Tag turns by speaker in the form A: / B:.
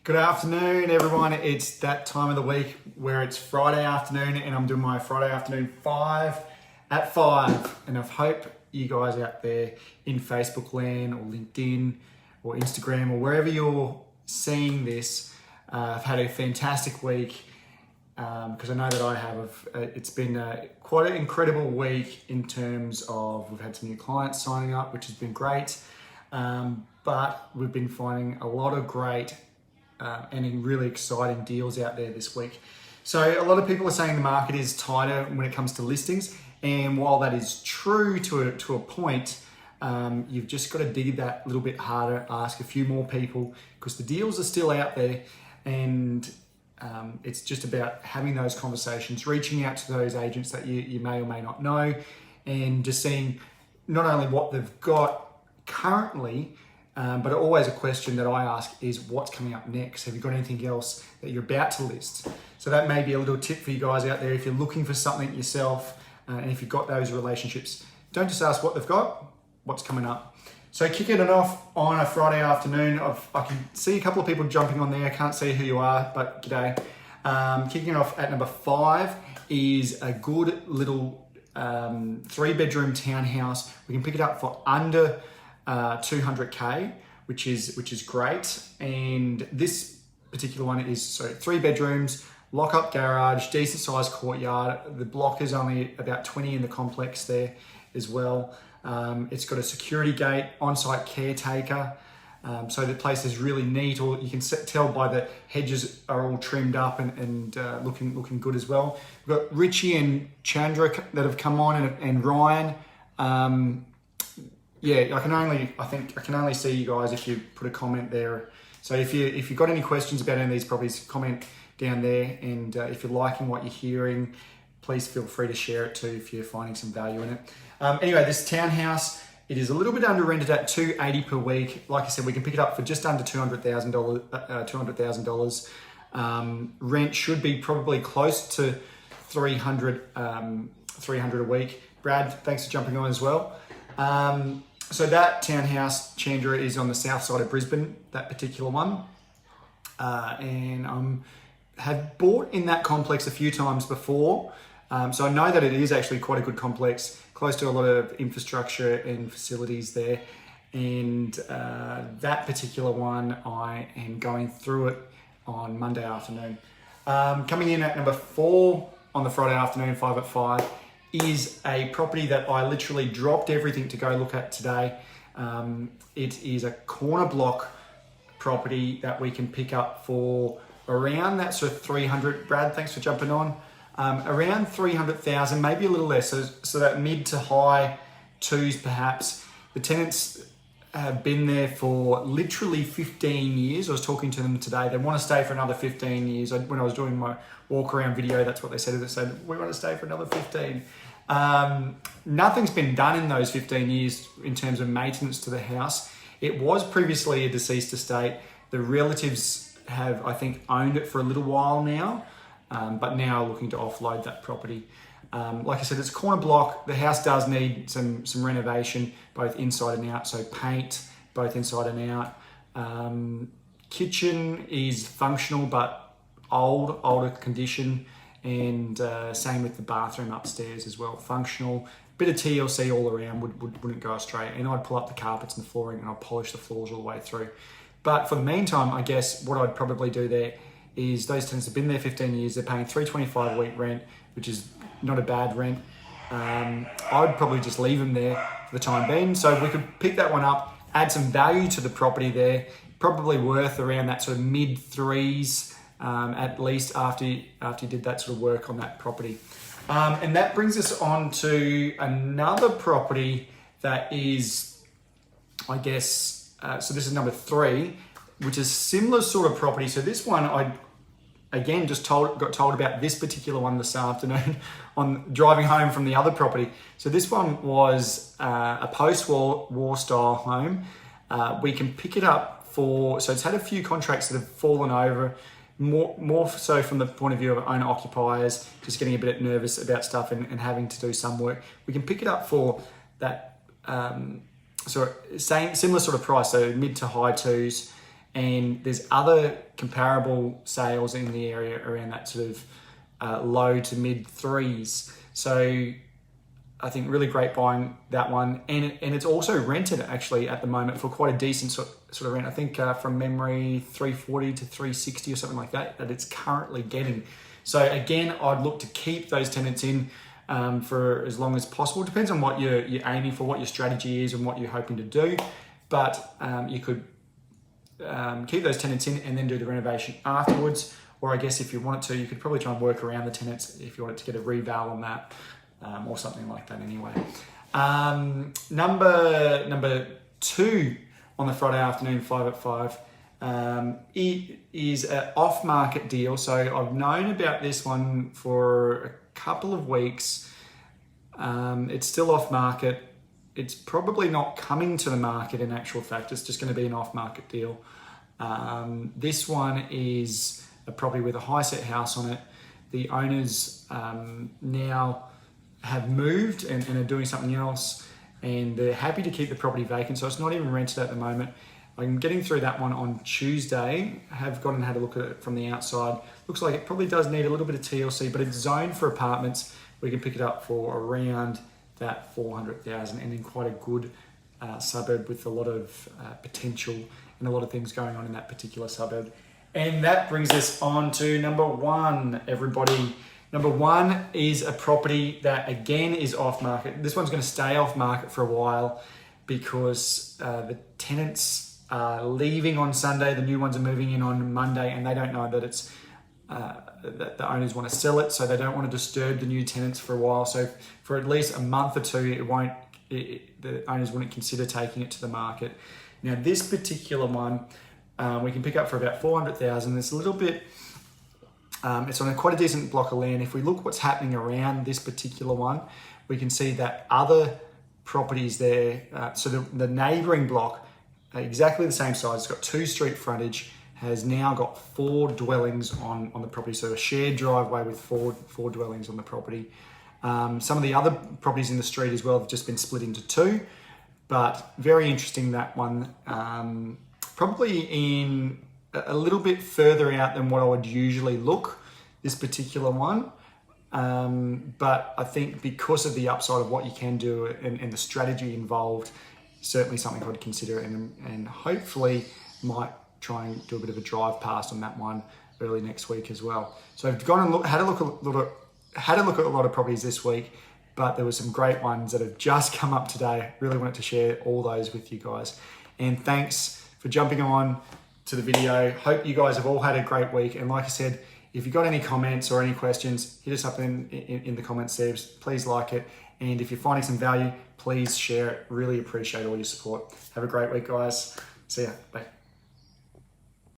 A: Good afternoon, everyone. It's that time of the week where it's Friday afternoon and I'm doing my Friday afternoon 5 at 5. And I hope you guys out there in Facebook land or LinkedIn or Instagram or wherever you're seeing this have had a fantastic week, because I know that I have. It's been quite an incredible week in terms of we've had some new clients signing up, which has been great. But we've been finding a lot of great and really exciting deals out there this week. So a lot of people are saying the market is tighter when it comes to listings, and while that is true to a point, you've just got to dig that little bit harder, ask a few more people, because the deals are still out there, and it's just about having those conversations, reaching out to those agents that you may or may not know, and just seeing not only what they've got currently, but always a question that I ask is what's coming up next? Have you got anything else that you're about to list? So that may be a little tip for you guys out there if you're looking for something yourself, and if you've got those relationships, don't just ask what they've got, what's coming up. So kicking it off on a Friday afternoon, I can see a couple of people jumping on there. I can't see who you are, but g'day. Kicking it off at number 5 is a good little 3-bedroom townhouse. We can pick it up for under 200k, which is great. And this particular one is 3 bedrooms, lock-up garage, decent sized courtyard. The block is only about 20 in the complex there as well. It's got a security gate, on-site caretaker, so the place is really neat. Or you can tell by the hedges are all trimmed up and looking good as well. We've got Richie and Chandra that have come on, and Ryan. Yeah, I can only see you guys if you put a comment there. So if you've got any questions about any of these properties, comment down there. And if you're liking what you're hearing, please feel free to share it too if you're finding some value in it. Anyway, this townhouse, it is a little bit under rented at $280 per week. Like I said, we can pick it up for just under $200,000. Rent should be probably close to $300 a week. Brad, thanks for jumping on as well. So that townhouse, Chandra, is on the south side of Brisbane, that particular one. And have bought in that complex a few times before. So I know that it is actually quite a good complex, close to a lot of infrastructure and facilities there. And that particular one, I am going through it on Monday afternoon. Coming in at number 4 on the Friday afternoon, 5 at 5, is a property that I literally dropped everything to go look at today. It is a corner block property that we can pick up for around that sort of 300. Brad, thanks for jumping on. Around 300,000, maybe a little less. So that mid to high 2s perhaps. The tenants have been there for literally 15 years. I was talking to them today. They want to stay for another 15 years. When I was doing my walk around video, that's what they said. They said, we want to stay for another 15. Nothing's been done in those 15 years in terms of maintenance to the house. It was previously a deceased estate. The relatives have, I think, owned it for a little while now, but now looking to offload that property. Like I said, it's a corner block. The house does need some renovation, both inside and out. So paint, both inside and out. Kitchen is functional, but older condition. And same with the bathroom upstairs as well. Functional. Bit of TLC all around wouldn't go astray. And I'd pull up the carpets and the flooring and I'd polish the floors all the way through. But for the meantime, I guess what I'd probably do there is those tenants have been there 15 years. They're paying $325 a week rent, which is not a bad rent. I'd probably just leave them there for the time being. So we could pick that one up, add some value to the property there, probably worth around that sort of mid 3s, at least after you did that sort of work on that property. And that brings us on to another property that is, I guess, so this is number 3, which is similar sort of property. So this one, I again just got told about this particular one this afternoon on driving home from the other property. So this one was a post-war style home. We can pick it up for, so it's had a few contracts that have fallen over, more so from the point of view of owner occupiers, just getting a bit nervous about stuff and having to do some work. We can pick it up for that similar sort of price, so mid to high 2s, And there's other comparable sales in the area around that sort of low to mid threes. So I think really great buying that one. And it's also rented actually at the moment for quite a decent sort of rent. I think from memory, 340 to 360 or something like that it's currently getting. So again, I'd look to keep those tenants in for as long as possible. Depends on what you're aiming for, what your strategy is and what you're hoping to do. But you could keep those tenants in and then do the renovation afterwards. Or I guess if you wanted to, you could probably try and work around the tenants if you wanted to get a reval on that or something like that anyway. Number 2 on the Friday afternoon, 5 at 5. It is an off-market deal. So I've known about this one for a couple of weeks. It's still off-market. It's probably not coming to the market in actual fact. It's just going to be an off-market deal. This one is a property with a high-set house on it. The owners now have moved and are doing something else, and they're happy to keep the property vacant, so it's not even rented at the moment. I'm getting through that one on Tuesday. I have gone and had a look at it from the outside. Looks like it probably does need a little bit of TLC, but it's zoned for apartments. We can pick it up for around that 400,000 and in quite a good suburb with a lot of potential and a lot of things going on in that particular suburb. And that brings us on to number 1, everybody. Number 1 is a property that again is off market. This one's going to stay off market for a while because the tenants are leaving on Sunday. The new ones are moving in on Monday, and they don't know that it's that the owners want to sell it, so they don't want to disturb the new tenants for a while. So for at least a month or two, the owners wouldn't consider taking it to the market. Now this particular one, we can pick up for about 400,000. It's a little bit, it's on quite a decent block of land. If we look what's happening around this particular one, we can see that other properties there, so the neighbouring block, exactly the same size, it's got 2 street frontage, has now got 4 dwellings on the property. So a shared driveway with four dwellings on the property. Some of the other properties in the street as well have just been split into 2, but very interesting that one. Probably in a little bit further out than what I would usually look, this particular one. But I think because of the upside of what you can do and the strategy involved, certainly something I'd consider and hopefully might try and do a bit of a drive past on that one early next week as well. So I've gone and had a look at a lot of properties this week, but there were some great ones that have just come up today. Really wanted to share all those with you guys. And thanks for jumping on to the video. Hope you guys have all had a great week. And like I said, if you've got any comments or any questions, hit us up in the comments there. Please like it. And if you're finding some value, please share it. Really appreciate all your support. Have a great week, guys. See ya. Bye.